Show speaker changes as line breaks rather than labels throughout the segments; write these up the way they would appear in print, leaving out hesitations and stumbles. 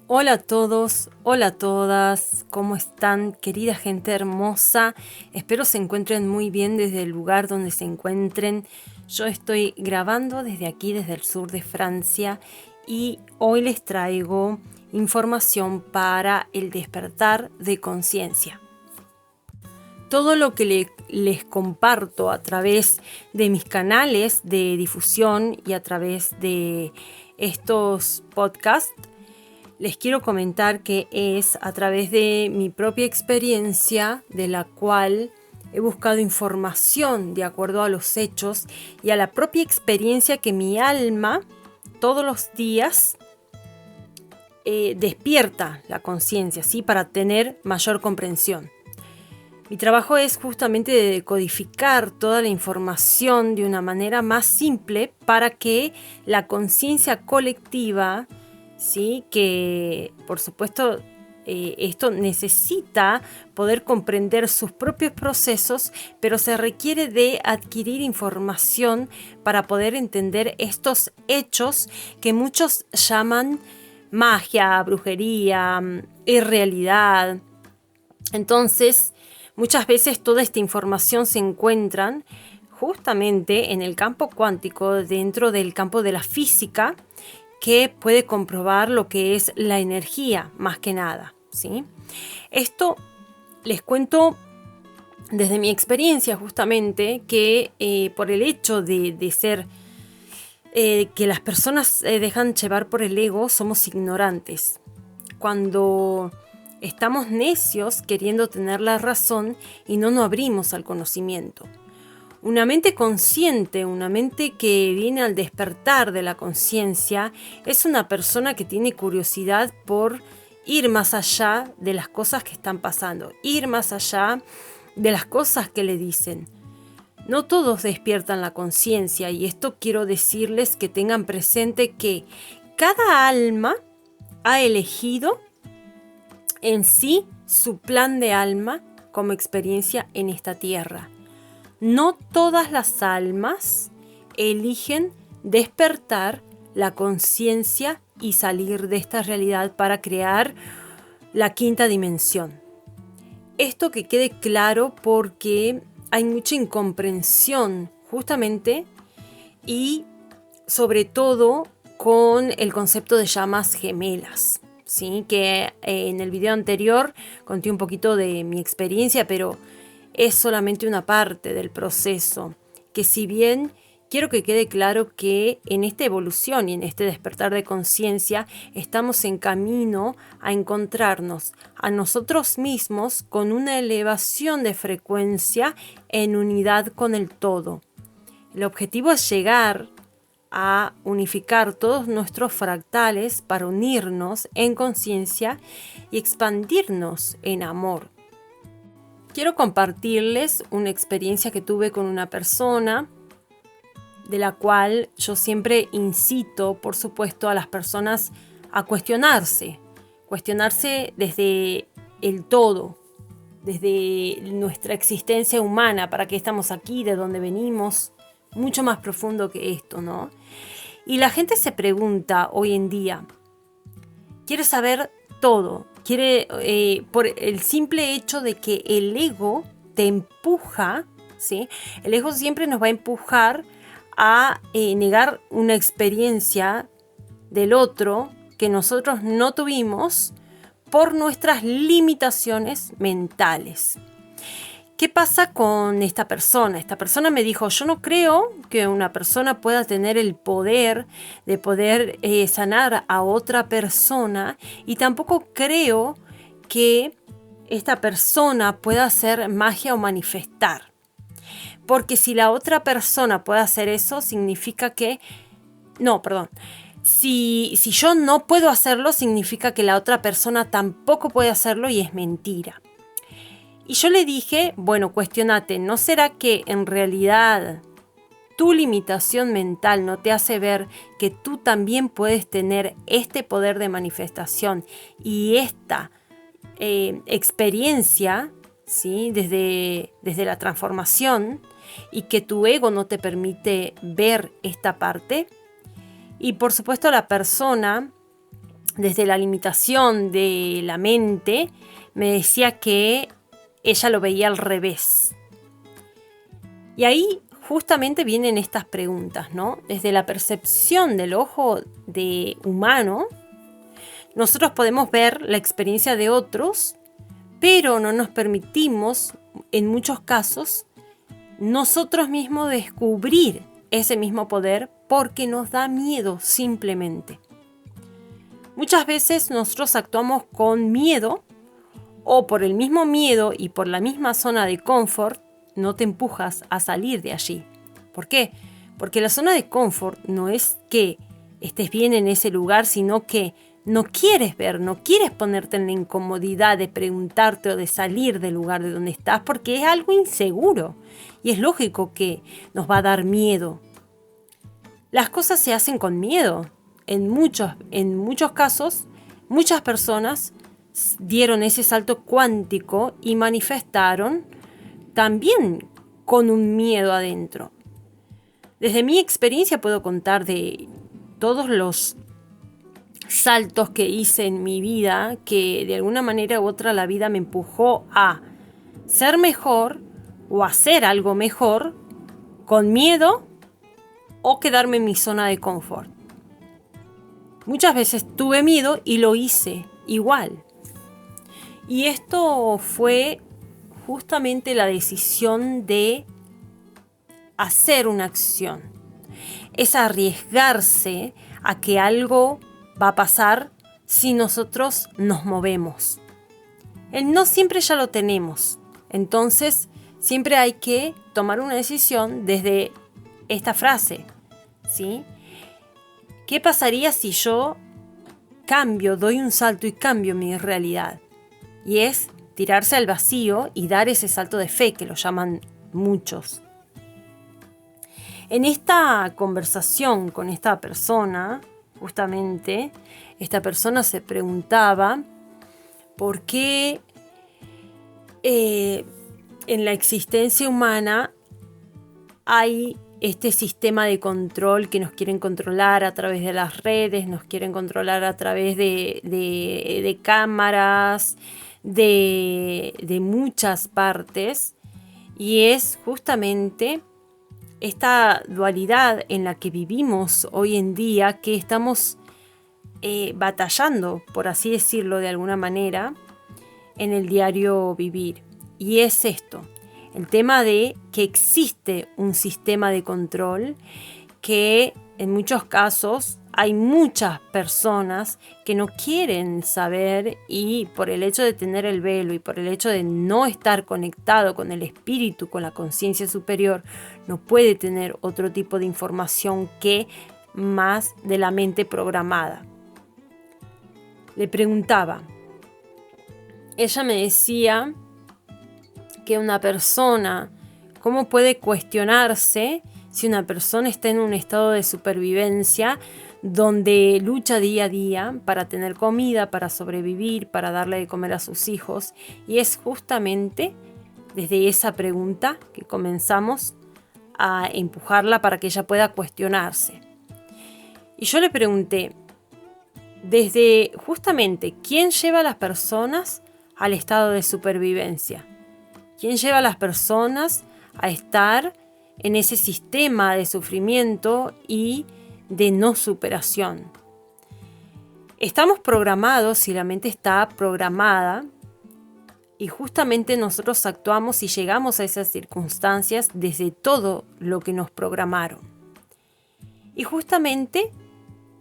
Hola a todos, hola a todas, ¿cómo están, querida gente hermosa? Espero se encuentren muy bien desde el lugar donde se encuentren. Yo estoy grabando desde aquí, desde el sur de Francia, y hoy les traigo información para el despertar de conciencia. Todo lo que les comparto a través de mis canales de difusión y a través de estos podcasts, les quiero comentar que es a través de mi propia experiencia, de la cual he buscado información de acuerdo a los hechos y a la propia experiencia que mi alma todos los días despierta la conciencia, ¿sí? Para tener mayor comprensión. Mi trabajo es justamente de decodificar toda la información de una manera más simple para que la conciencia colectiva, ¿sí? Que por supuesto esto necesita poder comprender sus propios procesos, pero se requiere de adquirir información para poder entender estos hechos que muchos llaman magia, brujería, irrealidad. Entonces, muchas veces toda esta información se encuentra justamente en el campo cuántico, dentro del campo de la física, que puede comprobar lo que es la energía, más que nada, ¿sí? Esto les cuento desde mi experiencia justamente, que por el hecho de ser que las personas se dejan llevar por el ego, somos ignorantes. Cuando estamos necios queriendo tener la razón y no nos abrimos al conocimiento. Una mente consciente, una mente que viene al despertar de la conciencia, es una persona que tiene curiosidad por ir más allá de las cosas que están pasando, ir más allá de las cosas que le dicen. No todos despiertan la conciencia, y esto quiero decirles que tengan presente que cada alma ha elegido en sí su plan de alma como experiencia en esta tierra. No todas las almas eligen despertar la conciencia y salir de esta realidad para crear la quinta dimensión. Esto que quede claro, porque hay mucha incomprensión justamente, y sobre todo con el concepto de llamas gemelas, ¿sí? Que en el video anterior conté un poquito de mi experiencia, pero es solamente una parte del proceso, que si bien quiero que quede claro que en esta evolución y en este despertar de conciencia estamos en camino a encontrarnos a nosotros mismos con una elevación de frecuencia en unidad con el todo. El objetivo es llegar a unificar todos nuestros fractales para unirnos en conciencia y expandirnos en amor. Quiero compartirles una experiencia que tuve con una persona, de la cual yo siempre incito, por supuesto, a las personas a cuestionarse desde el todo, desde nuestra existencia humana, para qué estamos aquí, de dónde venimos, mucho más profundo que esto, ¿no? Y la gente se pregunta hoy en día, quiere saber todo, quiere, por el simple hecho de que el ego te empuja, ¿sí? El ego siempre nos va a empujar a negar una experiencia del otro que nosotros no tuvimos por nuestras limitaciones mentales. ¿Qué pasa con esta persona? Esta persona me dijo, yo no creo que una persona pueda tener el poder de poder sanar a otra persona, y tampoco creo que esta persona pueda hacer magia o manifestar. Porque si la otra persona puede hacer eso, significa que... No, perdón. Si yo no puedo hacerlo, significa que la otra persona tampoco puede hacerlo, y es mentira. Y yo le dije, bueno, cuestionate, ¿no será que en realidad tu limitación mental no te hace ver que tú también puedes tener este poder de manifestación y esta experiencia, ¿sí? desde la transformación, y que tu ego no te permite ver esta parte? Y por supuesto la persona desde la limitación de la mente, me decía que ella lo veía al revés. Y ahí justamente vienen estas preguntas, ¿no? Desde la percepción del ojo de humano, nosotros podemos ver la experiencia de otros, pero no nos permitimos, en muchos casos, nosotros mismos descubrir ese mismo poder porque nos da miedo simplemente. Muchas veces nosotros actuamos con miedo o por el mismo miedo y por la misma zona de confort no te empujas a salir de allí. ¿Por qué? Porque la zona de confort no es que estés bien en ese lugar, sino que no quieres ver, no quieres ponerte en la incomodidad de preguntarte o de salir del lugar de donde estás porque es algo inseguro y es lógico que nos va a dar miedo. Las cosas se hacen con miedo. En muchos casos, muchas personas dieron ese salto cuántico y manifestaron también con un miedo adentro. Desde mi experiencia puedo contar de todos los saltos que hice en mi vida, que de alguna manera u otra la vida me empujó a ser mejor o hacer algo mejor con miedo o quedarme en mi zona de confort. Muchas veces tuve miedo y lo hice igual. Y esto fue justamente la decisión de hacer una acción. Es arriesgarse a que algo va a pasar si nosotros nos movemos. El no siempre ya lo tenemos. Entonces, siempre hay que tomar una decisión desde esta frase, ¿sí? ¿Qué pasaría si yo cambio, doy un salto y cambio mi realidad? Y es tirarse al vacío y dar ese salto de fe, que lo llaman muchos. En esta conversación con esta persona, justamente, esta persona se preguntaba por qué en la existencia humana hay este sistema de control que nos quieren controlar a través de las redes, nos quieren controlar a través de cámaras, de muchas partes, y es justamente esta dualidad en la que vivimos hoy en día, que estamos batallando, por así decirlo de alguna manera, en el diario vivir. Y es esto, el tema de que existe un sistema de control que en muchos casos hay muchas personas que no quieren saber, y por el hecho de tener el velo y por el hecho de no estar conectado con el espíritu, con la conciencia superior, no puede tener otro tipo de información que más de la mente programada. Le preguntaba, ella me decía que una persona, ¿cómo puede cuestionarse si una persona está en un estado de supervivencia donde lucha día a día para tener comida, para sobrevivir, para darle de comer a sus hijos? Y es justamente desde esa pregunta que comenzamos a empujarla para que ella pueda cuestionarse. Y yo le pregunté, desde justamente, ¿quién lleva a las personas al estado de supervivencia? ¿Quién lleva a las personas a estar en ese sistema de sufrimiento y de no superación? Estamos programados, y la mente está programada, y justamente nosotros actuamos y llegamos a esas circunstancias desde todo lo que nos programaron. Y justamente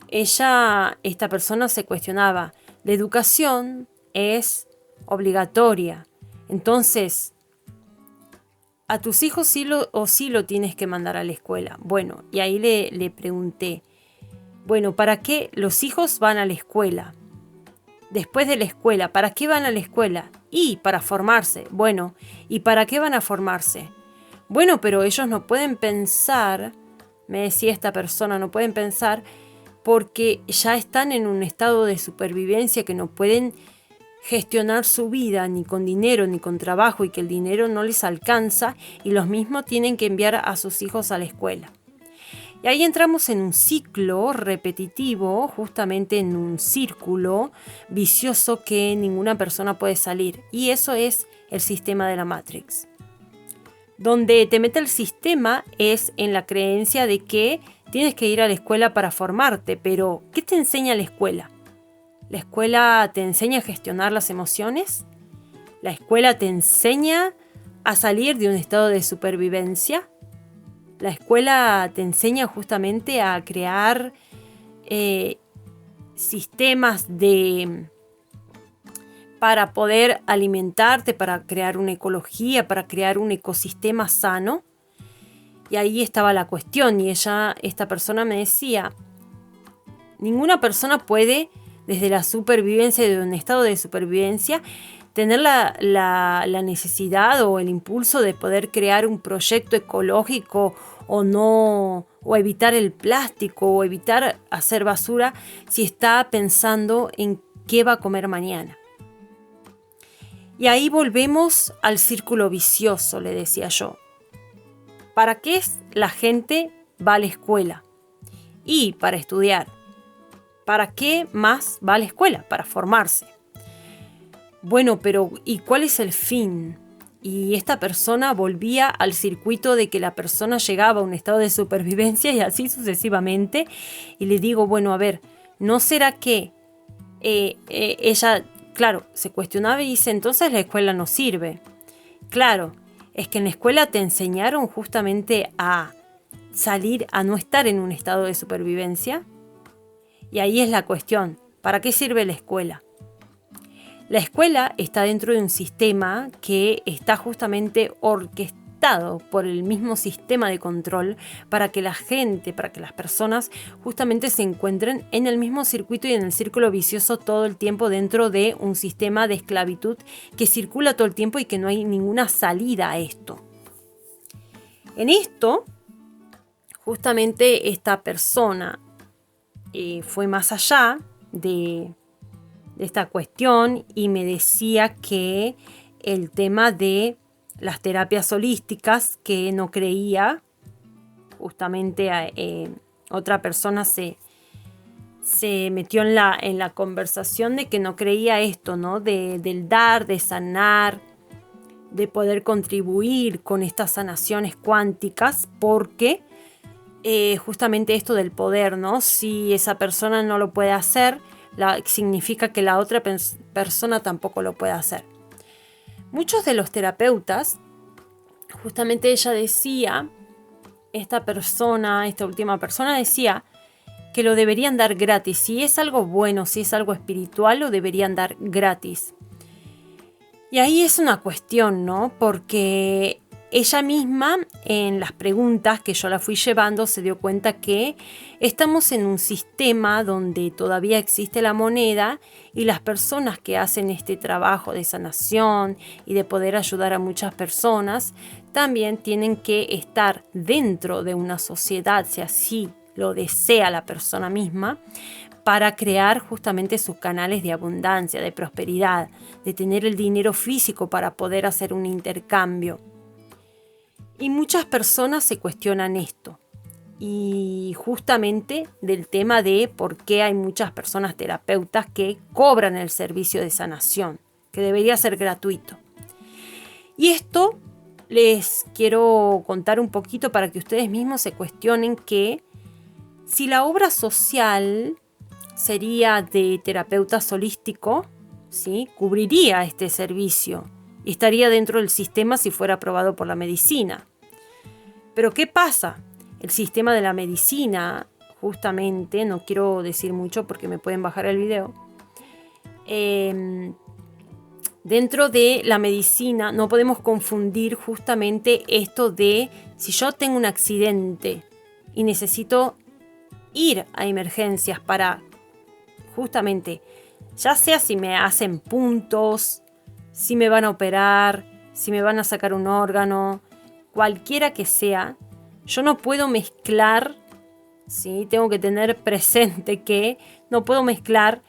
esta persona se cuestionaba, la educación es obligatoria, entonces a tus hijos sí lo tienes que mandar a la escuela. Bueno, y ahí le pregunté, bueno, ¿para qué los hijos van a la escuela? Después de la escuela, ¿para qué van a la escuela? Y para formarse. Bueno, ¿y para qué van a formarse? Bueno, pero ellos no pueden pensar, me decía esta persona, no pueden pensar porque ya están en un estado de supervivencia que no pueden gestionar su vida ni con dinero ni con trabajo, y que el dinero no les alcanza, y los mismos tienen que enviar a sus hijos a la escuela. Y ahí entramos en un ciclo repetitivo, justamente en un círculo vicioso que ninguna persona puede salir. Y eso es el sistema de la Matrix. Donde te mete el sistema es en la creencia de que tienes que ir a la escuela para formarte, pero ¿qué te enseña la escuela? ¿La escuela te enseña a gestionar las emociones? ¿La escuela te enseña a salir de un estado de supervivencia? La escuela te enseña justamente a crear sistemas para poder alimentarte, para crear una ecología, para crear un ecosistema sano. Y ahí estaba la cuestión y esta persona me decía, ninguna persona puede, desde la supervivencia, de un estado de supervivencia, tener la necesidad o el impulso de poder crear un proyecto ecológico o evitar el plástico o evitar hacer basura si está pensando en qué va a comer mañana. Y ahí volvemos al círculo vicioso, le decía yo. ¿Para qué la gente va a la escuela? Y para estudiar. ¿Para qué más va a la escuela? Para formarse. Bueno, pero ¿y cuál es el fin? Y esta persona volvía al circuito de que la persona llegaba a un estado de supervivencia y así sucesivamente. Y le digo, bueno, a ver, ¿no será que ella, claro, se cuestionaba y dice, entonces la escuela no sirve? Claro, es que en la escuela te enseñaron justamente a salir, a no estar en un estado de supervivencia. Y ahí es la cuestión, ¿para qué sirve la escuela? La escuela está dentro de un sistema que está justamente orquestado por el mismo sistema de control para que la gente, para que las personas justamente se encuentren en el mismo circuito y en el círculo vicioso todo el tiempo dentro de un sistema de esclavitud que circula todo el tiempo y que no hay ninguna salida a esto. En esto, justamente esta persona fue más allá de esta cuestión y me decía que el tema de las terapias holísticas, que no creía, justamente otra persona se metió en la conversación de que no creía esto, ¿no? Del dar, de sanar, de poder contribuir con estas sanaciones cuánticas, porque justamente esto del poder, ¿no? Si esa persona no lo puede hacer, significa que la otra persona tampoco lo puede hacer. Muchos de los terapeutas, justamente ella decía, esta última persona decía que lo deberían dar gratis. Si es algo bueno, si es algo espiritual, lo deberían dar gratis. Y ahí es una cuestión, ¿no? Porque ella misma, en las preguntas que yo la fui llevando, se dio cuenta que estamos en un sistema donde todavía existe la moneda y las personas que hacen este trabajo de sanación y de poder ayudar a muchas personas también tienen que estar dentro de una sociedad, si así lo desea la persona misma, para crear justamente sus canales de abundancia, de prosperidad, de tener el dinero físico para poder hacer un intercambio. Y muchas personas se cuestionan esto. Y justamente del tema de por qué hay muchas personas terapeutas que cobran el servicio de sanación, que debería ser gratuito. Y esto les quiero contar un poquito para que ustedes mismos se cuestionen que si la obra social sería de terapeuta holístico, ¿sí?, cubriría este servicio y estaría dentro del sistema si fuera aprobado por la medicina. Pero ¿qué pasa? El sistema de la medicina, justamente, no quiero decir mucho porque me pueden bajar el video, dentro de la medicina no podemos confundir justamente esto de si yo tengo un accidente y necesito ir a emergencias para justamente, ya sea si me hacen puntos, si me van a operar, si me van a sacar un órgano, cualquiera que sea, yo no puedo mezclar, ¿sí? Tengo que tener presente que no puedo mezclar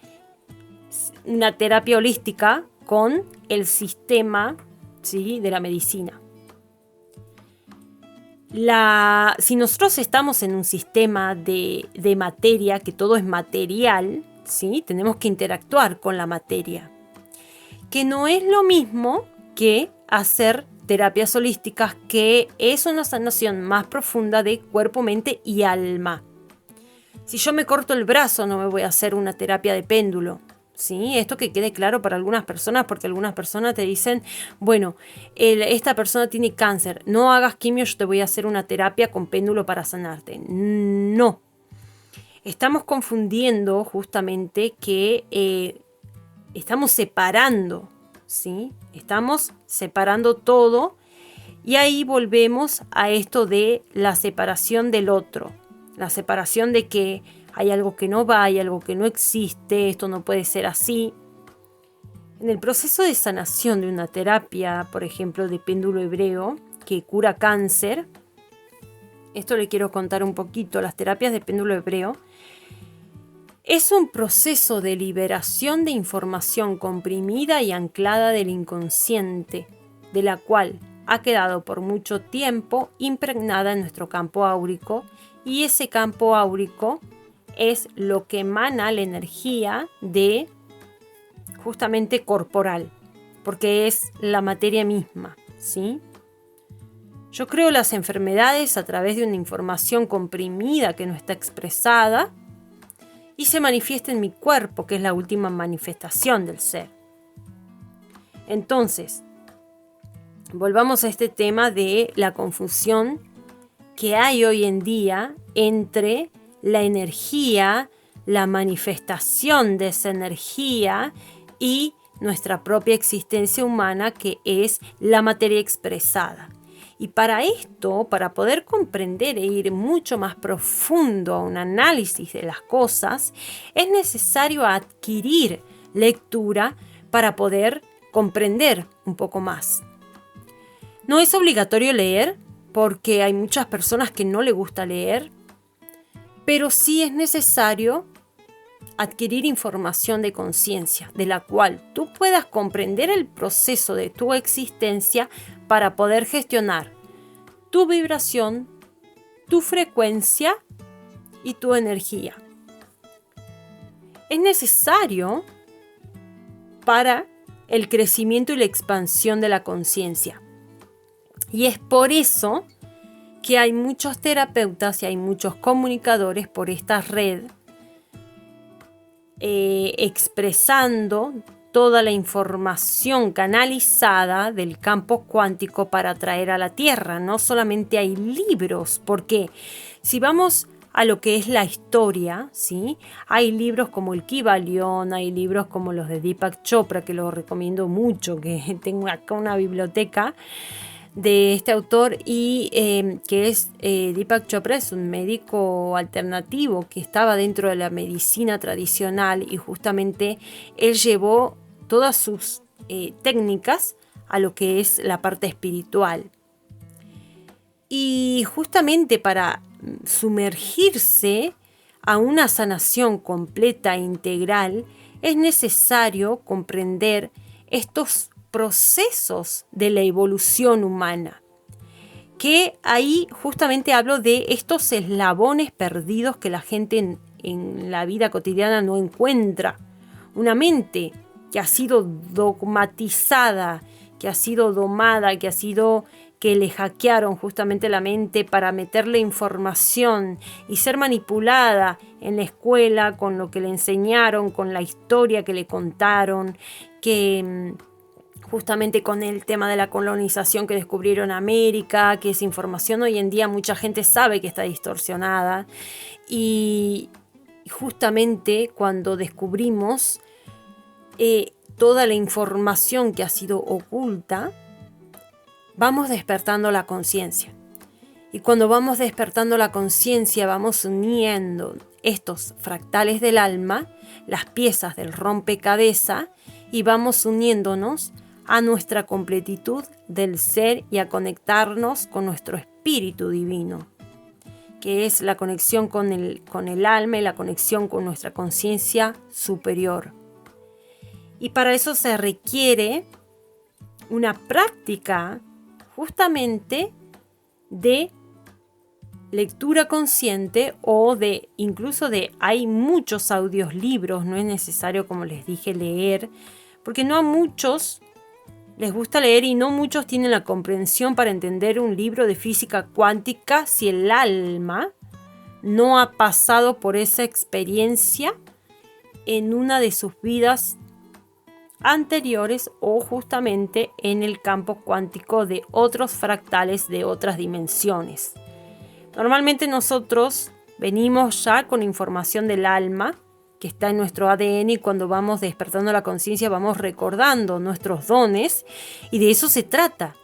una terapia holística con el sistema, ¿sí?, de la medicina. Si nosotros estamos en un sistema de materia, que todo es material, ¿sí? Tenemos que interactuar con la materia, que no es lo mismo que hacer terapias holísticas, que es una sanación más profunda de cuerpo, mente y alma. Si yo me corto el brazo, no me voy a hacer una terapia de péndulo, ¿sí? Esto que quede claro para algunas personas, porque algunas personas te dicen, bueno, esta persona tiene cáncer, no hagas quimio, yo te voy a hacer una terapia con péndulo para sanarte. No. Estamos confundiendo justamente que estamos separando, ¿sí? Estamos separando todo y ahí volvemos a esto de la separación del otro. La separación de que hay algo que no va, hay algo que no existe, esto no puede ser así. En el proceso de sanación de una terapia, por ejemplo, de péndulo hebreo, que cura cáncer, esto le quiero contar un poquito, las terapias de péndulo hebreo, es un proceso de liberación de información comprimida y anclada del inconsciente, de la cual ha quedado por mucho tiempo impregnada en nuestro campo áurico, y ese campo áurico es lo que emana la energía de justamente corporal, porque es la materia misma, ¿sí? Yo creo las enfermedades a través de una información comprimida que no está expresada y se manifiesta en mi cuerpo, que es la última manifestación del ser. Entonces, volvamos a este tema de la confusión que hay hoy en día entre la energía, la manifestación de esa energía y nuestra propia existencia humana, que es la materia expresada. Y para esto, para poder comprender e ir mucho más profundo a un análisis de las cosas, es necesario adquirir lectura para poder comprender un poco más. No es obligatorio leer, porque hay muchas personas que no les gusta leer, pero sí es necesario adquirir información de conciencia, de la cual tú puedas comprender el proceso de tu existencia para poder gestionar tu vibración, tu frecuencia y tu energía. Es necesario para el crecimiento y la expansión de la conciencia. Y es por eso que hay muchos terapeutas y hay muchos comunicadores por esta red expresando toda la información canalizada del campo cuántico para traer a la Tierra. No solamente hay libros, porque si vamos a lo que es la historia, ¿sí? Hay libros como el Kybalion, hay libros como los de Deepak Chopra, que los recomiendo mucho, que tengo acá una biblioteca de este autor, y que es Deepak Chopra, es un médico alternativo que estaba dentro de la medicina tradicional, y justamente él llevó todas sus técnicas a lo que es la parte espiritual. Y justamente para sumergirse a una sanación completa e integral es necesario comprender estos procesos de la evolución humana, que ahí justamente hablo de estos eslabones perdidos que la gente en la vida cotidiana no encuentra. Una mente que ha sido dogmatizada, que ha sido domada, que le hackearon justamente la mente para meterle información y ser manipulada en la escuela con lo que le enseñaron, con la historia que le contaron, que justamente con el tema de la colonización que descubrieron América, que esa información hoy en día mucha gente sabe que está distorsionada, y justamente cuando descubrimos toda la información que ha sido oculta, vamos despertando la conciencia. Y cuando vamos despertando la conciencia, vamos uniendo estos fractales del alma, las piezas del rompecabezas, y vamos uniéndonos a nuestra completitud del ser y a conectarnos con nuestro espíritu divino, que es la conexión con el alma y la conexión con nuestra conciencia superior. Y para eso se requiere una práctica justamente de lectura consciente o incluso hay muchos audiolibros, no es necesario, como les dije, leer, porque no a muchos les gusta leer y no muchos tienen la comprensión para entender un libro de física cuántica si el alma no ha pasado por esa experiencia en una de sus vidas anteriores o justamente en el campo cuántico de otros fractales de otras dimensiones. Normalmente nosotros venimos ya con información del alma que está en nuestro ADN y cuando vamos despertando la conciencia vamos recordando nuestros dones y de eso se trata.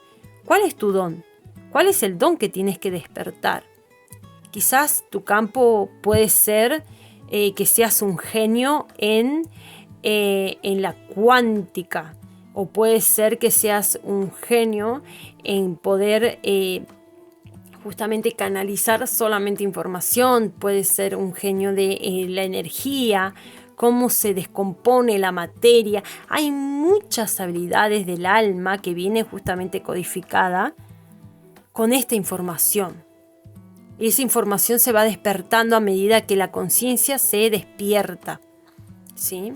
¿Cuál es tu don? ¿Cuál es el don que tienes que despertar? Quizás tu campo puede ser que seas un genio en la cuántica, o puede ser que seas un genio en poder justamente canalizar solamente información, puede ser un genio de la energía, cómo se descompone la materia. Hay muchas habilidades del alma que viene justamente codificada con esta información. Y esa información se va despertando a medida que la conciencia se despierta, ¿sí?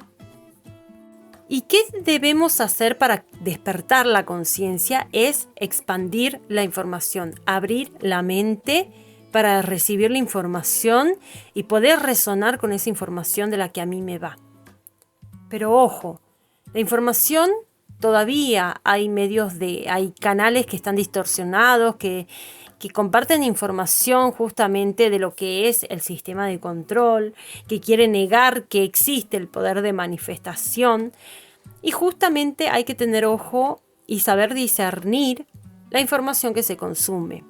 ¿Y qué debemos hacer para despertar la conciencia? Es expandir la información, abrir la mente para recibir la información y poder resonar con esa información de la que a mí me va. Pero ojo, la información todavía hay hay canales que están distorsionados, que comparten información justamente de lo que es el sistema de control, que quiere negar que existe el poder de manifestación. Y justamente hay que tener ojo y saber discernir la información que se consume.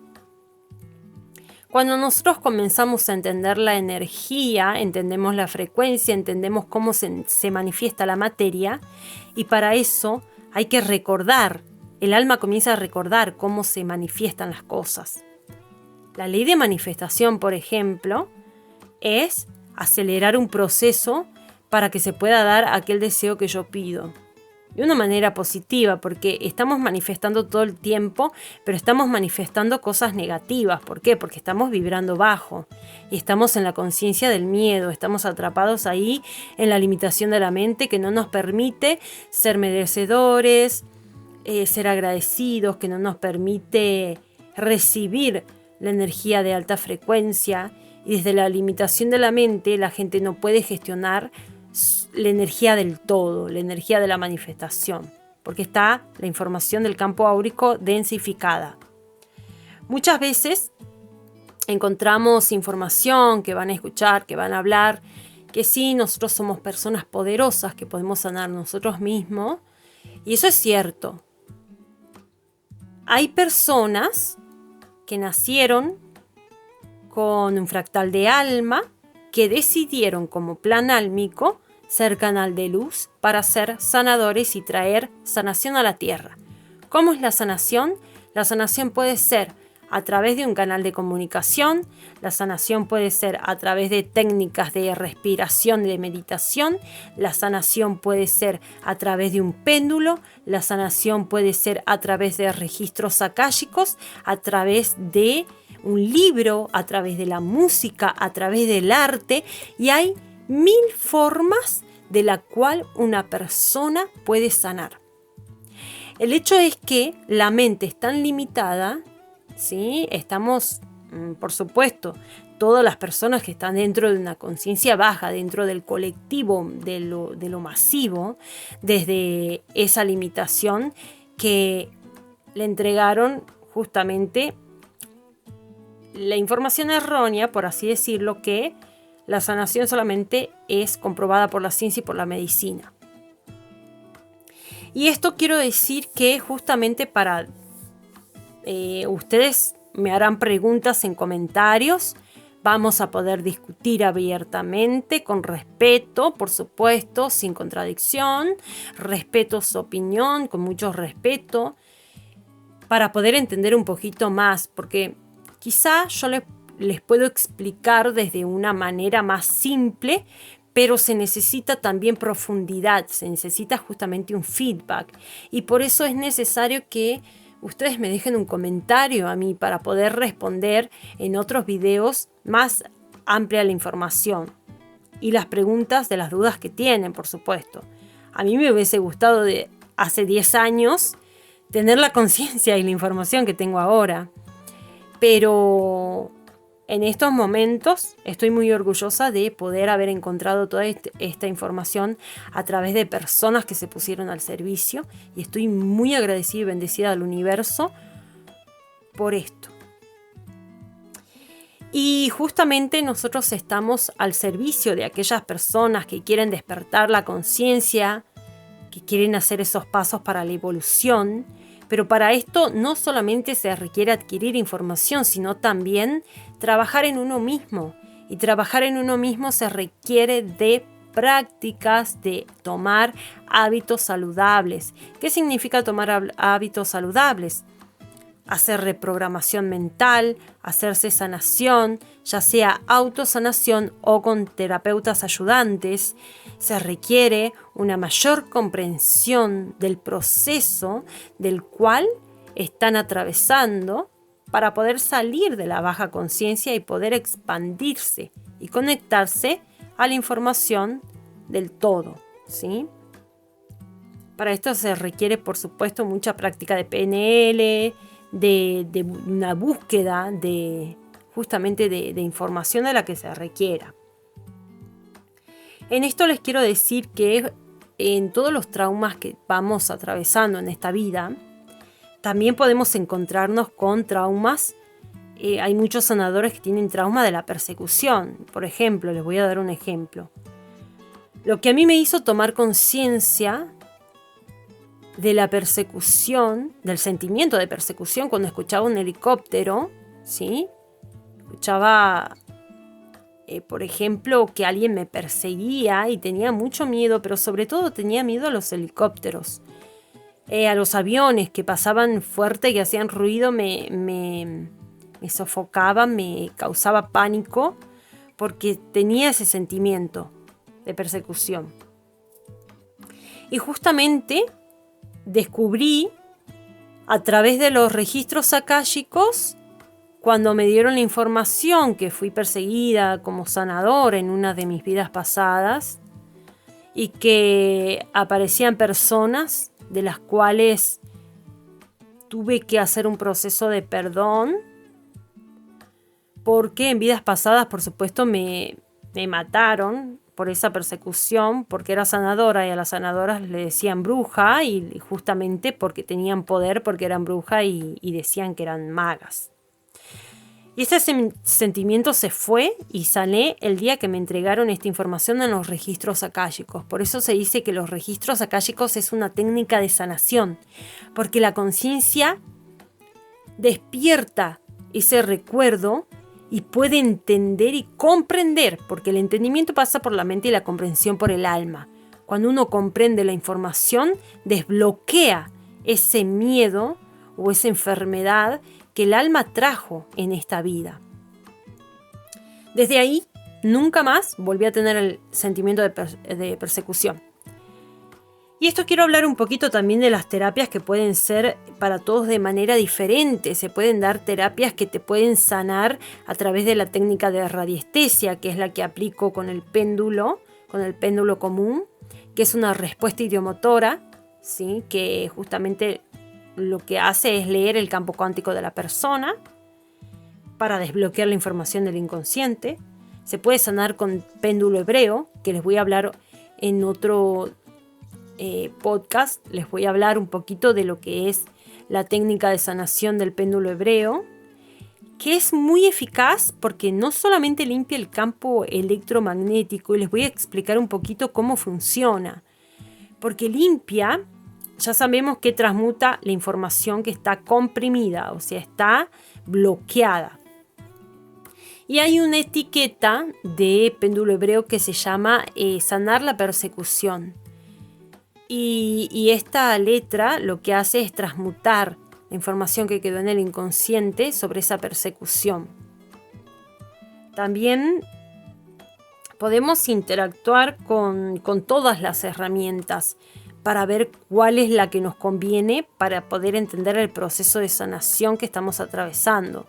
Cuando nosotros comenzamos a entender la energía, entendemos la frecuencia, entendemos cómo se manifiesta la materia, y para eso hay que recordar. El alma comienza a recordar cómo se manifiestan las cosas. La ley de manifestación, por ejemplo, es acelerar un proceso para que se pueda dar aquel deseo que yo pido. De una manera positiva, porque estamos manifestando todo el tiempo, pero estamos manifestando cosas negativas. ¿Por qué? Porque estamos vibrando bajo y estamos en la conciencia del miedo, estamos atrapados ahí en la limitación de la mente que no nos permite ser merecedores, ser agradecidos, que no nos permite recibir la energía de alta frecuencia, y desde la limitación de la mente la gente no puede gestionar la energía del todo, la energía de la manifestación, porque está la información del campo áurico densificada. Muchas veces encontramos información que van a escuchar, que van a hablar, que sí, nosotros somos personas poderosas, que podemos sanar nosotros mismos, y eso es cierto. Hay personas que nacieron con un fractal de alma, que decidieron como plan álmico ser canal de luz para ser sanadores y traer sanación a la tierra. ¿Cómo es la sanación? La sanación puede ser a través de un canal de comunicación, la sanación puede ser a través de técnicas de respiración y de meditación, la sanación puede ser a través de un péndulo, la sanación puede ser a través de registros akáshicos, a través de un libro, a través de la música, a través del arte, y hay 1000 formas de la cual una persona puede sanar. El hecho es que la mente es tan limitada, ¿sí? Estamos, por supuesto, todas las personas que están dentro de una conciencia baja, dentro del colectivo, de lo masivo, desde esa limitación que le entregaron justamente la información errónea, por así decirlo, que la sanación solamente es comprobada por la ciencia y por la medicina. Y esto quiero decir que justamente para ustedes me harán preguntas en comentarios, vamos a poder discutir abiertamente, con respeto, por supuesto, sin contradicción, respeto su opinión, con mucho respeto, para poder entender un poquito más, porque quizá yo les puedo explicar desde una manera más simple, pero se necesita también profundidad, se necesita justamente un feedback. Y por eso es necesario que ustedes me dejen un comentario a mí para poder responder en otros videos más amplia la información y las preguntas de las dudas que tienen, por supuesto. A mí me hubiese gustado de hace 10 años tener la conciencia y la información que tengo ahora, pero en estos momentos estoy muy orgullosa de poder haber encontrado toda esta información a través de personas que se pusieron al servicio, y estoy muy agradecida y bendecida al universo por esto. Y justamente nosotros estamos al servicio de aquellas personas que quieren despertar la conciencia, que quieren hacer esos pasos para la evolución. Pero para esto no solamente se requiere adquirir información, sino también trabajar en uno mismo. Y trabajar en uno mismo se requiere de prácticas, de tomar hábitos saludables. ¿Qué significa tomar hábitos saludables? Hacer reprogramación mental, hacerse sanación, ya sea autosanación o con terapeutas ayudantes. Se requiere una mayor comprensión del proceso del cual están atravesando para poder salir de la baja conciencia y poder expandirse y conectarse a la información del todo, ¿sí? Para esto se requiere, por supuesto, mucha práctica de PNL, de una búsqueda justamente de información de la que se requiera. En esto les quiero decir que en todos los traumas que vamos atravesando en esta vida, también podemos encontrarnos con traumas. Hay muchos sanadores que tienen trauma de la persecución. Por ejemplo, les voy a dar un ejemplo. Lo que a mí me hizo tomar conciencia de la persecución, del sentimiento de persecución cuando escuchaba un helicóptero, ¿sí? Escuchaba, por ejemplo, que alguien me perseguía y tenía mucho miedo, pero sobre todo tenía miedo a los helicópteros. A los aviones que pasaban fuerte y hacían ruido me sofocaban, me causaba pánico, porque tenía ese sentimiento de persecución. Y justamente descubrí a través de los registros akáshicos, cuando me dieron la información que fui perseguida como sanadora en una de mis vidas pasadas y que aparecían personas de las cuales tuve que hacer un proceso de perdón, porque en vidas pasadas, por supuesto, me mataron por esa persecución, porque era sanadora y a las sanadoras le decían bruja, y justamente porque tenían poder, porque eran brujas y decían que eran magas. Y ese sentimiento se fue y sané el día que me entregaron esta información en los registros akáshicos. Por eso se dice que los registros akáshicos es una técnica de sanación, porque la conciencia despierta ese recuerdo y puede entender y comprender, porque el entendimiento pasa por la mente y la comprensión por el alma. Cuando uno comprende la información, desbloquea ese miedo o esa enfermedad que el alma trajo en esta vida. Desde ahí, nunca más volví a tener el sentimiento de persecución. Y esto quiero hablar un poquito también de las terapias que pueden ser para todos de manera diferente. Se pueden dar terapias que te pueden sanar a través de la técnica de radiestesia, que es la que aplico con el péndulo común, que es una respuesta idiomotora, ¿sí? Que justamente lo que hace es leer el campo cuántico de la persona para desbloquear la información del inconsciente. Se puede sanar con péndulo hebreo, que les voy a hablar en otro podcast. Les voy a hablar un poquito de lo que es la técnica de sanación del péndulo hebreo, que es muy eficaz porque no solamente limpia el campo electromagnético, y les voy a explicar un poquito cómo funciona, porque limpia, ya sabemos que transmuta la información que está comprimida, o sea, está bloqueada. Y hay una etiqueta de péndulo hebreo que se llama sanar la persecución. Y esta letra lo que hace es transmutar la información que quedó en el inconsciente sobre esa persecución. También podemos interactuar con todas las herramientas para ver cuál es la que nos conviene para poder entender el proceso de sanación que estamos atravesando.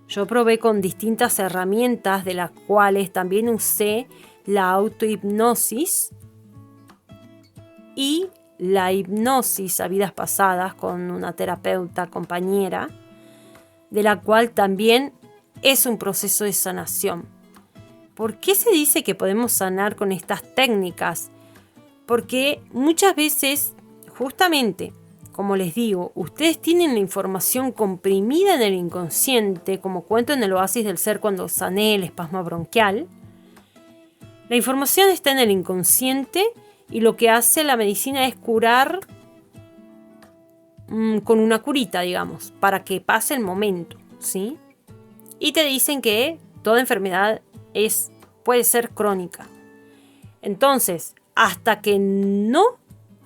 Yo probé con distintas herramientas, de las cuales también usé la autohipnosis y la hipnosis a vidas pasadas con una terapeuta compañera, de la cual también es un proceso de sanación. ¿Por qué se dice que podemos sanar con estas técnicas? Porque muchas veces, justamente, como les digo, ustedes tienen la información comprimida en el inconsciente, como cuento en el Oasis del Ser cuando sané el espasmo bronquial. La información está en el inconsciente y lo que hace la medicina es curar con una curita, digamos, para que pase el momento, ¿sí? Y te dicen que toda enfermedad puede ser crónica. Entonces, hasta que no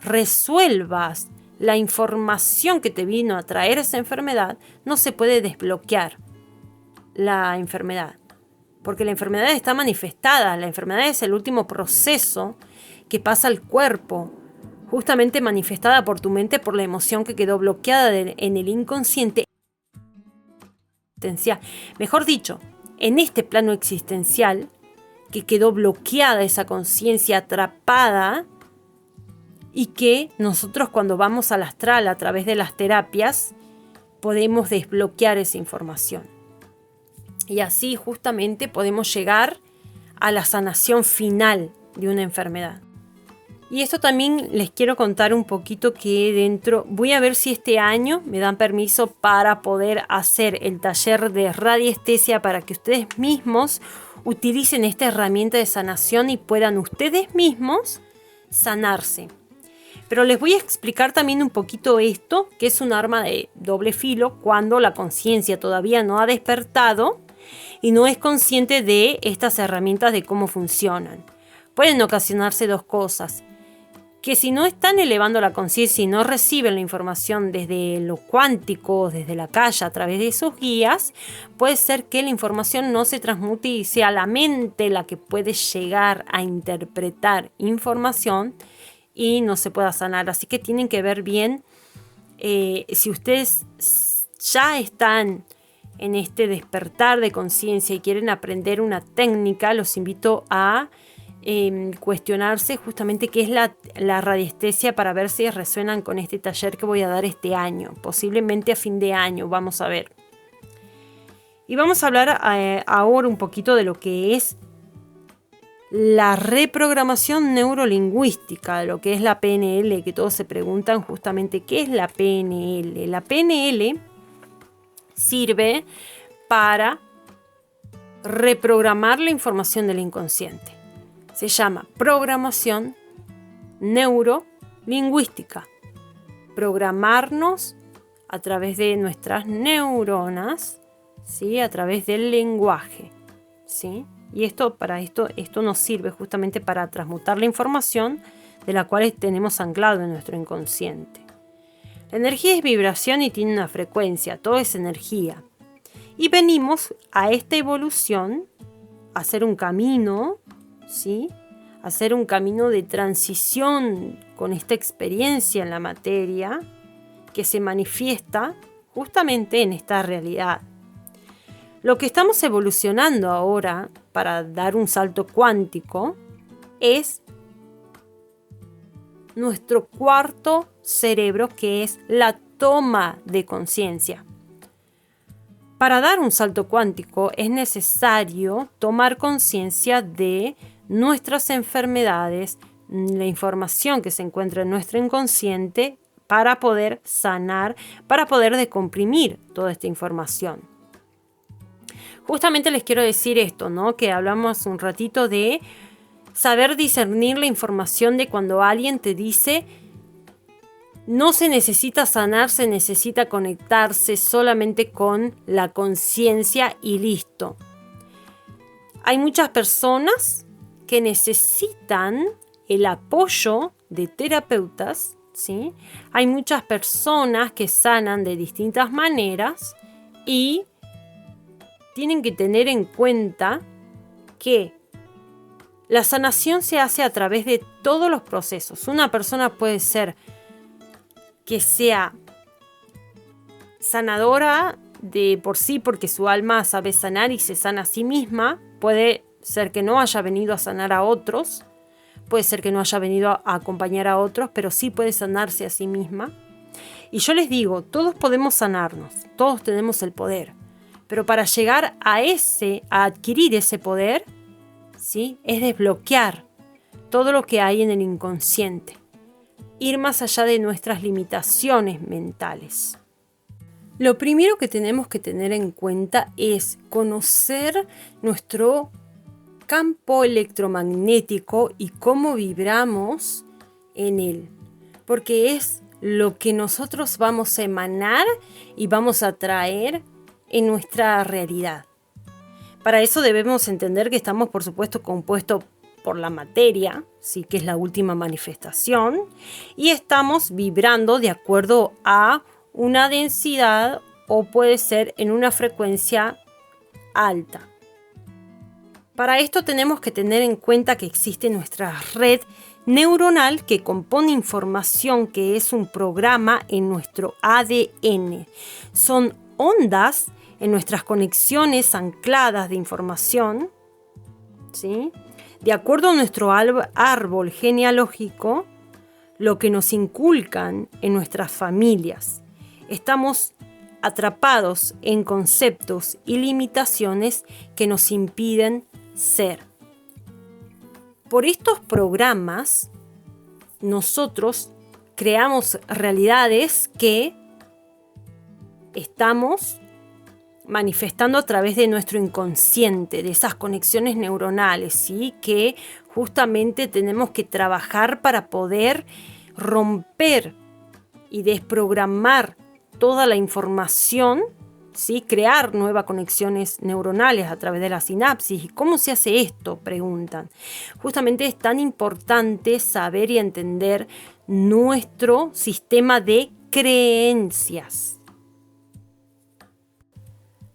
resuelvas la información que te vino a traer esa enfermedad, no se puede desbloquear la enfermedad. Porque la enfermedad está manifestada. La enfermedad es el último proceso que pasa al cuerpo, justamente manifestada por tu mente, por la emoción que quedó bloqueada en el inconsciente. Mejor dicho, en este plano existencial, que quedó bloqueada esa conciencia, atrapada, y que nosotros cuando vamos al astral a través de las terapias podemos desbloquear esa información. Y así justamente podemos llegar a la sanación final de una enfermedad. Y esto también les quiero contar un poquito que voy a ver si este año me dan permiso para poder hacer el taller de radiestesia para que ustedes mismos utilicen esta herramienta de sanación y puedan ustedes mismos sanarse. Pero les voy a explicar también un poquito esto, que es un arma de doble filo cuando la conciencia todavía no ha despertado y no es consciente de estas herramientas de cómo funcionan. Pueden ocasionarse dos cosas: que si no están elevando la conciencia y no reciben la información desde lo cuántico, desde la calle, a través de sus guías, puede ser que la información no se transmute y sea la mente la que puede llegar a interpretar información y no se pueda sanar. Así que tienen que ver bien si ustedes ya están en este despertar de conciencia y quieren aprender una técnica, los invito a cuestionarse justamente qué es la radiestesia para ver si resuenan con este taller que voy a dar este año, posiblemente a fin de año, vamos a ver. Y vamos a hablar ahora un poquito de lo que es la reprogramación neurolingüística, lo que es la PNL, que todos se preguntan justamente qué es la PNL. La PNL sirve para reprogramar la información del inconsciente. Se llama programación neurolingüística. Programarnos a través de nuestras neuronas, ¿sí? A través del lenguaje, ¿sí? Y esto nos sirve justamente para transmutar la información de la cual tenemos anclado en nuestro inconsciente. La energía es vibración y tiene una frecuencia, todo es energía. Y venimos a esta evolución a hacer un camino, ¿sí? Hacer un camino de transición con esta experiencia en la materia que se manifiesta justamente en esta realidad. Lo que estamos evolucionando ahora para dar un salto cuántico es nuestro cuarto cerebro, que es la toma de conciencia. Para dar un salto cuántico es necesario tomar conciencia de nuestras enfermedades, la información que se encuentra en nuestro inconsciente para poder sanar, para poder decomprimir toda esta información. Justamente les quiero decir esto, ¿no? Que hablamos un ratito de saber discernir la información de cuando alguien te dice no se necesita sanar, se necesita conectarse solamente con la conciencia y listo. Hay muchas personas que necesitan el apoyo de terapeutas, ¿sí? Hay muchas personas que sanan de distintas maneras y tienen que tener en cuenta que La sanación se hace a través de todos los procesos. Una persona puede ser que sea sanadora de por sí porque su alma sabe sanar y se sana a sí misma. Puede ser que no haya venido a sanar a otros. Puede ser que no haya venido a acompañar a otros, pero sí puede sanarse a sí misma. Y yo les digo, todos podemos sanarnos, todos tenemos el poder. Pero para llegar a adquirir ese poder, ¿sí? Es desbloquear todo lo que hay en el inconsciente. Ir más allá de nuestras limitaciones mentales. Lo primero que tenemos que tener en cuenta es conocer nuestro campo electromagnético y cómo vibramos en él. Porque es lo que nosotros vamos a emanar y vamos a traer en nuestra realidad. Para eso debemos entender que estamos, por supuesto, compuestos por la materia, ¿sí? Que es la última manifestación, y estamos vibrando de acuerdo a una densidad o puede ser en una frecuencia alta. Para esto tenemos que tener en cuenta que existe nuestra red neuronal que compone información que es un programa en nuestro ADN. Son ondas en nuestras conexiones ancladas de información, ¿sí? De acuerdo a nuestro árbol genealógico, lo que nos inculcan en nuestras familias. Estamos atrapados en conceptos y limitaciones que nos impiden ser. Por estos programas, nosotros creamos realidades que estamos manifestando a través de nuestro inconsciente, de esas conexiones neuronales, ¿sí? Que justamente tenemos que trabajar para poder romper y desprogramar toda la información, ¿sí? Crear nuevas conexiones neuronales a través de la sinapsis. ¿Y cómo se hace esto?, preguntan. Justamente es tan importante saber y entender nuestro sistema de creencias.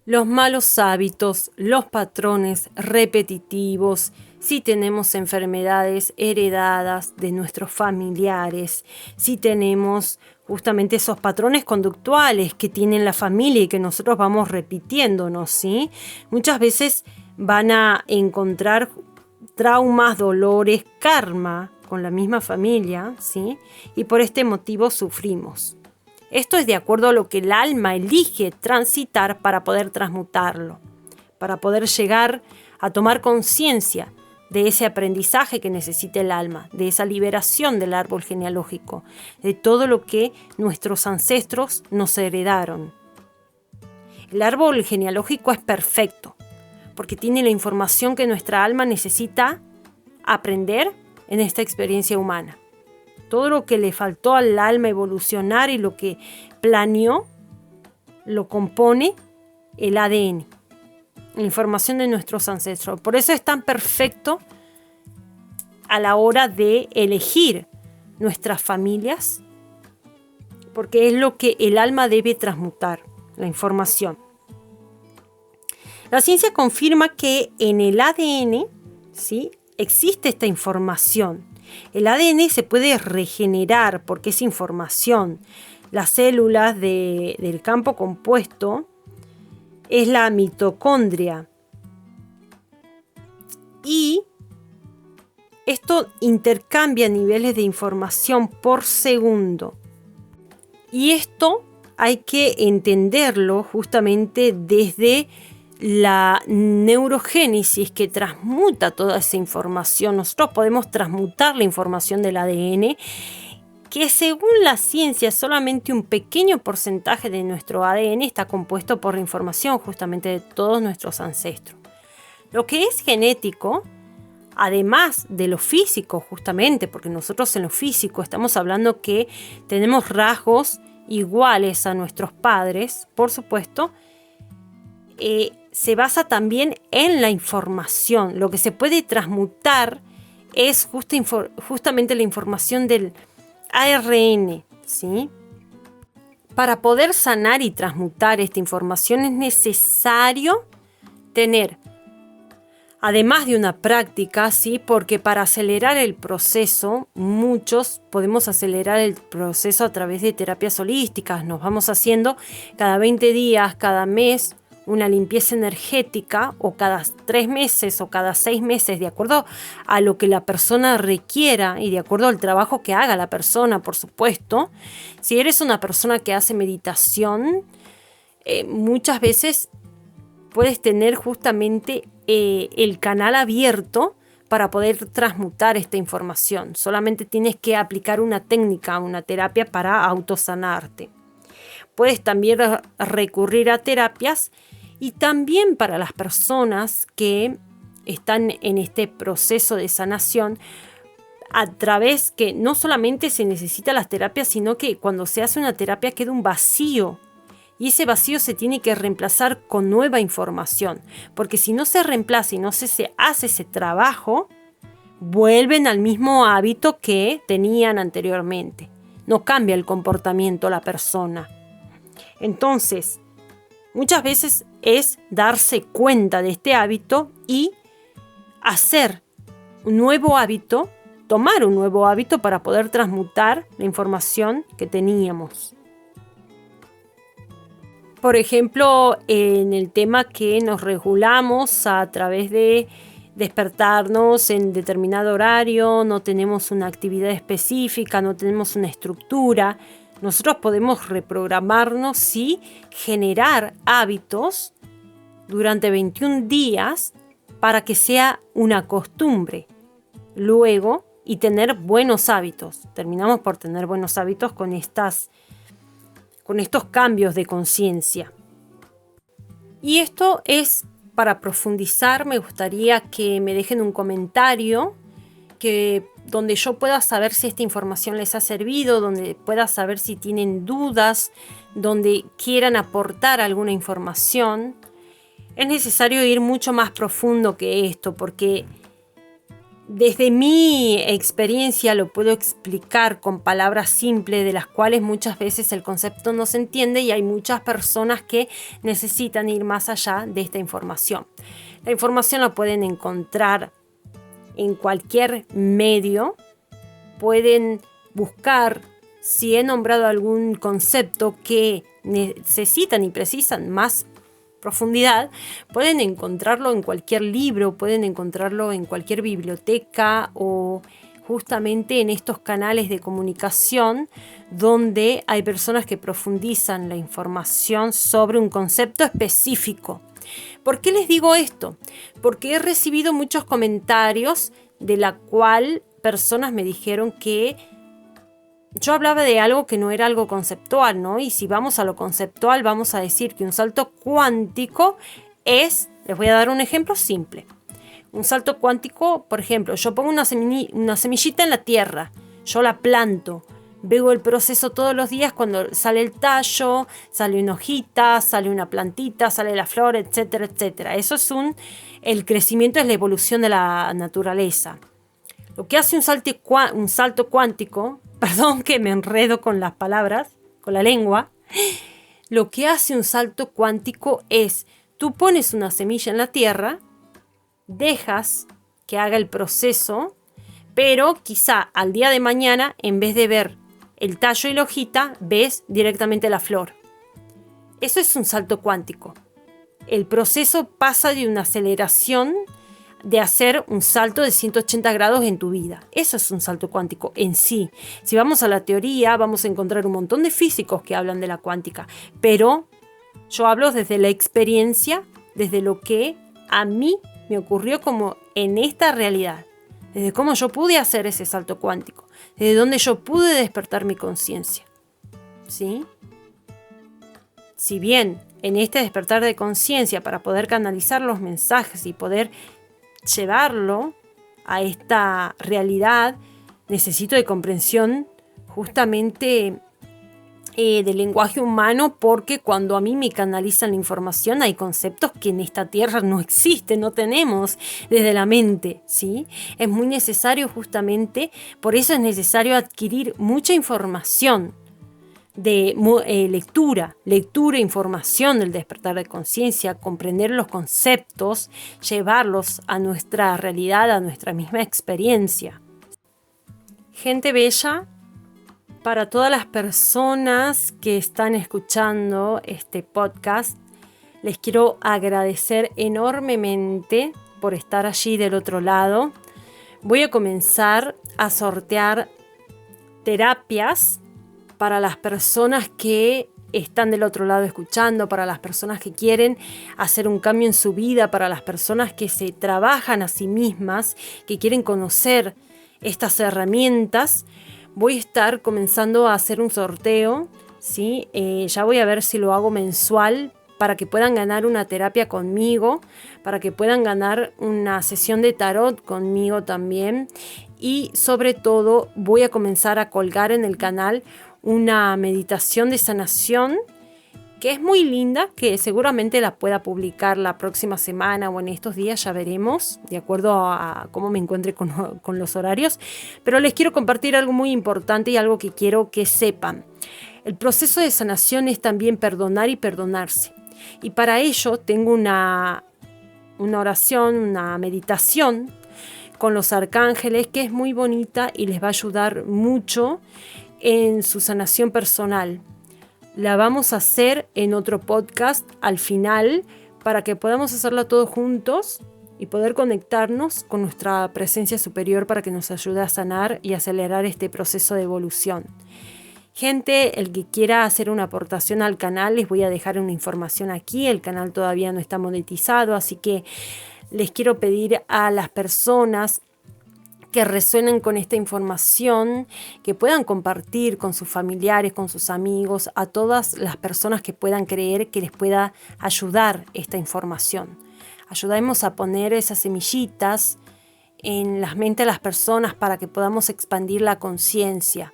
Los malos hábitos, los patrones repetitivos, si tenemos enfermedades heredadas de nuestros familiares, si tenemos justamente esos patrones conductuales que tiene la familia y que nosotros vamos repitiéndonos, ¿sí? Muchas veces van a encontrar traumas, dolores, karma con la misma familia, ¿sí? Y por este motivo sufrimos. Esto es de acuerdo a lo que el alma elige transitar para poder transmutarlo, para poder llegar a tomar conciencia de ese aprendizaje que necesita el alma, de esa liberación del árbol genealógico, de todo lo que nuestros ancestros nos heredaron. El árbol genealógico es perfecto, porque tiene la información que nuestra alma necesita aprender en esta experiencia humana. Todo lo que le faltó al alma evolucionar y lo que planeó, lo compone el ADN, la información de nuestros ancestros. Por eso es tan perfecto a la hora de elegir nuestras familias, porque es lo que el alma debe transmutar, la información. La ciencia confirma que en el ADN, ¿sí?, existe esta información. El ADN se puede regenerar porque es información. Las células del campo compuesto es la mitocondria. Y esto intercambia niveles de información por segundo. Y esto hay que entenderlo justamente desde la neurogénesis que transmuta toda esa información. Nosotros podemos transmutar la información del ADN, que según la ciencia solamente un pequeño porcentaje de nuestro ADN está compuesto por la información justamente de todos nuestros ancestros. Lo que es genético, además de lo físico justamente, porque nosotros en lo físico estamos hablando que tenemos rasgos iguales a nuestros padres, por supuesto, se basa también en la información. Lo que se puede transmutar es justamente la información del ARN, ¿sí? Para poder sanar y transmutar esta información es necesario tener además de una práctica, ¿sí? Porque para acelerar el proceso, muchos podemos acelerar el proceso a través de terapias holísticas. Nos vamos haciendo cada 20 días, cada mes, una limpieza energética, o cada 3 meses o cada 6 meses, de acuerdo a lo que la persona requiera y de acuerdo al trabajo que haga la persona, por supuesto. Si eres una persona que hace meditación, muchas veces puedes tener justamente el canal abierto para poder transmutar esta información. Solamente tienes que aplicar una técnica, una terapia para autosanarte. Puedes también recurrir a terapias, y también para las personas que están en este proceso de sanación, a través que no solamente se necesita las terapias, sino que cuando se hace una terapia queda un vacío. Y ese vacío se tiene que reemplazar con nueva información, porque si no se reemplaza y no se hace ese trabajo, vuelven al mismo hábito que tenían anteriormente. No cambia el comportamiento la persona. Entonces, muchas veces es darse cuenta de este hábito y hacer un nuevo hábito, tomar un nuevo hábito para poder transmutar la información que teníamos. Por ejemplo, en el tema que nos regulamos a través de despertarnos en determinado horario, no tenemos una actividad específica, no tenemos una estructura, nosotros podemos reprogramarnos y generar hábitos durante 21 días para que sea una costumbre. Luego, y tener buenos hábitos. Terminamos por tener buenos hábitos con estos cambios de conciencia. Y esto es para profundizar. Me gustaría que me dejen un comentario donde yo pueda saber si esta información les ha servido, donde pueda saber si tienen dudas, donde quieran aportar alguna información. Es necesario ir mucho más profundo que esto, porque desde mi experiencia lo puedo explicar con palabras simples, de las cuales muchas veces el concepto no se entiende, y hay muchas personas que necesitan ir más allá de esta información. La información la pueden encontrar en cualquier medio. Pueden buscar si he nombrado algún concepto que necesitan y precisan más profundidad. Pueden encontrarlo en cualquier libro, pueden encontrarlo en cualquier biblioteca o justamente en estos canales de comunicación donde hay personas que profundizan la información sobre un concepto específico. ¿Por qué les digo esto? Porque he recibido muchos comentarios de la cual personas me dijeron que yo hablaba de algo que no era algo conceptual, ¿no? Y si vamos a lo conceptual, vamos a decir que un salto cuántico es, les voy a dar un ejemplo simple. Un salto cuántico, por ejemplo, yo pongo una semillita en la tierra, yo la planto, veo el proceso todos los días cuando sale el tallo, sale una hojita, sale una plantita, sale la flor, etcétera, etcétera. Eso es el crecimiento, es la evolución de la naturaleza. Lo que hace un salto cuántico, perdón que me enredo con las palabras, con la lengua, lo que hace un salto cuántico es, tú pones una semilla en la tierra, dejas que haga el proceso, pero quizá al día de mañana, en vez de ver el tallo y la hojita, ves directamente la flor. Eso es un salto cuántico. El proceso pasa de una aceleración de hacer un salto de 180 grados en tu vida. Eso es un salto cuántico en sí. Si vamos a la teoría, vamos a encontrar un montón de físicos que hablan de la cuántica, pero yo hablo desde la experiencia, desde lo que a mí me ocurrió como en esta realidad, desde cómo yo pude hacer ese salto cuántico, desde donde yo pude despertar mi conciencia. ¿Sí? Si bien en este despertar de conciencia, para poder canalizar los mensajes y poder llevarlo a esta realidad, necesito de comprensión justamente del lenguaje humano, porque cuando a mí me canalizan la información hay conceptos que en esta tierra no existen, no tenemos desde la mente, ¿sí? Es muy necesario justamente, por eso es necesario adquirir mucha información lectura, información del despertar de conciencia, comprender los conceptos, llevarlos a nuestra realidad, a nuestra misma experiencia. Gente bella, para todas las personas que están escuchando este podcast, les quiero agradecer enormemente por estar allí del otro lado. Voy a comenzar a sortear terapias para las personas que están del otro lado escuchando, para las personas que quieren hacer un cambio en su vida, para las personas que se trabajan a sí mismas, que quieren conocer estas herramientas. Voy a estar comenzando a hacer un sorteo, ¿sí? Ya voy a ver si lo hago mensual para que puedan ganar una terapia conmigo, para que puedan ganar una sesión de tarot conmigo también. Y sobre todo voy a comenzar a colgar en el canal una meditación de sanación que es muy linda, que seguramente la pueda publicar la próxima semana o en estos días, ya veremos, de acuerdo a cómo me encuentre con los horarios. Pero les quiero compartir algo muy importante y algo que quiero que sepan. El proceso de sanación es también perdonar y perdonarse. Y para ello tengo una oración, una meditación con los arcángeles que es muy bonita y les va a ayudar mucho en su sanación personal. La vamos a hacer en otro podcast al final para que podamos hacerla todos juntos y poder conectarnos con nuestra presencia superior para que nos ayude a sanar y acelerar este proceso de evolución. Gente, el que quiera hacer una aportación al canal, les voy a dejar una información aquí. El canal todavía no está monetizado, así que les quiero pedir a las personas que resuenen con esta información, que puedan compartir con sus familiares, con sus amigos, a todas las personas que puedan creer que les pueda ayudar esta información. Ayudemos a poner esas semillitas en las mentes de las personas para que podamos expandir la conciencia.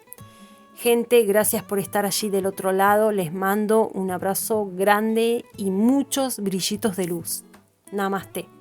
Gente, gracias por estar allí del otro lado. Les mando un abrazo grande y muchos brillitos de luz. Namaste.